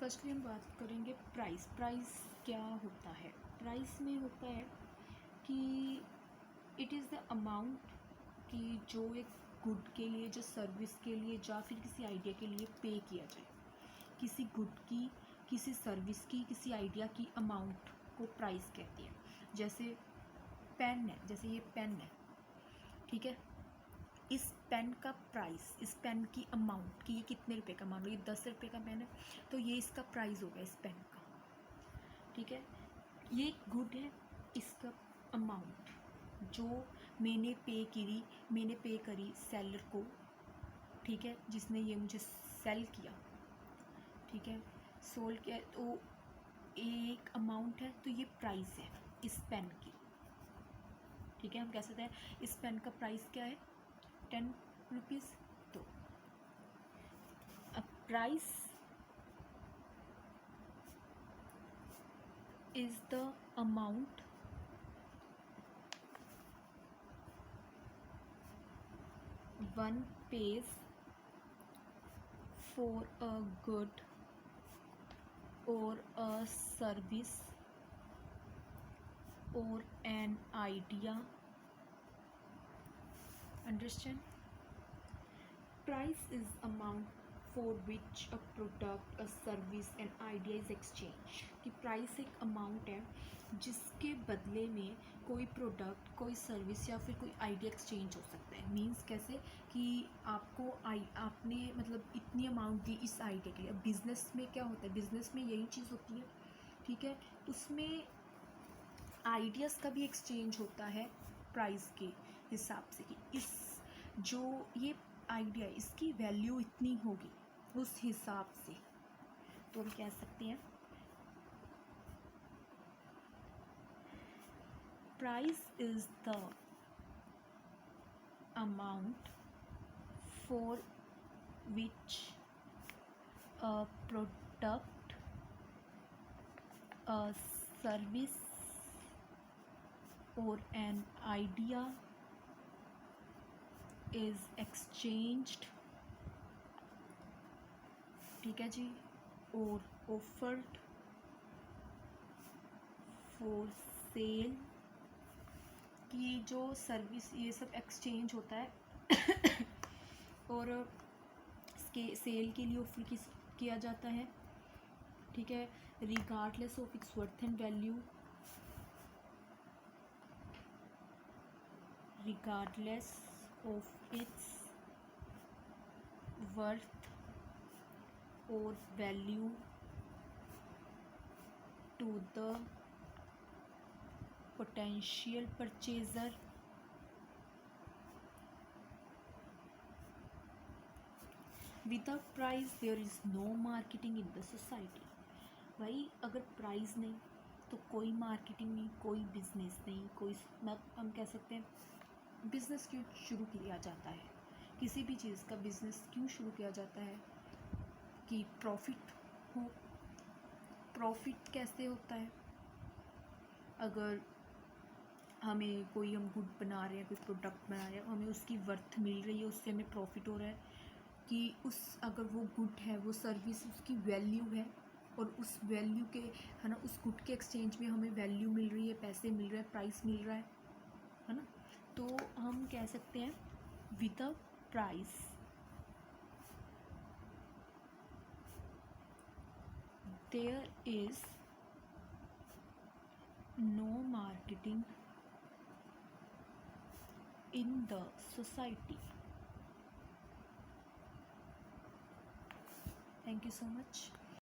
Firstly हम बात करेंगे प्राइस। प्राइस क्या होता है? प्राइस में होता है कि इट इज़ द अमाउंट कि जो एक गुड के लिए, जो सर्विस के लिए या फिर किसी आइडिया के लिए पे किया जाए। किसी गुड की, किसी सर्विस की, किसी आइडिया की अमाउंट को प्राइस कहती है। जैसे पेन है, जैसे ये पेन है, ठीक है। इस पेन का प्राइस, इस पेन की अमाउंट कि ये कितने रुपए का, मान लो ये 10 रुपये का पेन है तो ये इसका प्राइस होगा इस पेन का, ठीक है। ये गुड है, इसका अमाउंट जो मैंने पे करी सेलर को, ठीक है, जिसने ये मुझे सेल किया, ठीक है, सोल्ड किया, तो एक अमाउंट है, तो ये प्राइस है इस पेन की, ठीक है। हम कह सकते हैं इस पेन का प्राइस क्या है, 10 रुपीज़। तो अब price is the amount one page for a good और अ सर्विस और an idea. Understand? Price is amount for which a product, a service and idea is exchange। कि प्राइस एक amount है जिसके बदले में कोई प्रोडक्ट, कोई सर्विस या फिर कोई आइडिया एक्सचेंज हो सकता है। मींस कैसे कि आपने मतलब इतनी अमाउंट दी इस आइडिया के लिए। अब बिज़नेस में क्या होता है, बिज़नेस में यही चीज़ होती है, ठीक है। उसमें आइडियाज़ का भी एक्सचेंज होता है प्राइस के हिसाब से कि इस जो ये आइडिया, इसकी वैल्यू इतनी होगी उस हिसाब से। तो हम कह सकते हैं price is the amount for which a product, a service और एन आइडिया इज एक्सचेंज्ड, ठीक है जी, और ऑफर्ड फॉर सेल। कि जो सर्विस ये सब एक्सचेंज होता है और इसके सेल के लिए ऑफर किया जाता है, ठीक है, regardless of its worth and value, regardless of its worth or value to the potential purchaser। Without price there is no marketing in the society। भाई अगर प्राइस नहीं तो कोई मार्केटिंग नहीं, कोई बिजनेस नहीं, कोई हम कह सकते हैं बिज़नेस क्यों शुरू किया जाता है, किसी भी चीज़ का बिज़नेस क्यों शुरू किया जाता है कि प्रॉफिट हो। प्रॉफिट कैसे होता है? अगर हमें कोई, हम गुड बना रहे हैं, कोई प्रोडक्ट बना रहे हैं, हमें उसकी वर्थ मिल रही है, उससे हमें प्रॉफिट हो रहा है कि उस, अगर वो गुड है, वो सर्विस, उसकी वैल्यू है और उस वैल्यू के, है ना, उस गुड के एक्सचेंज में हमें वैल्यू मिल रही है, पैसे मिल रहे हैं, प्राइस मिल रहा है ना। तो हम कह सकते हैं without price there is no marketing in the society। Thank you so much।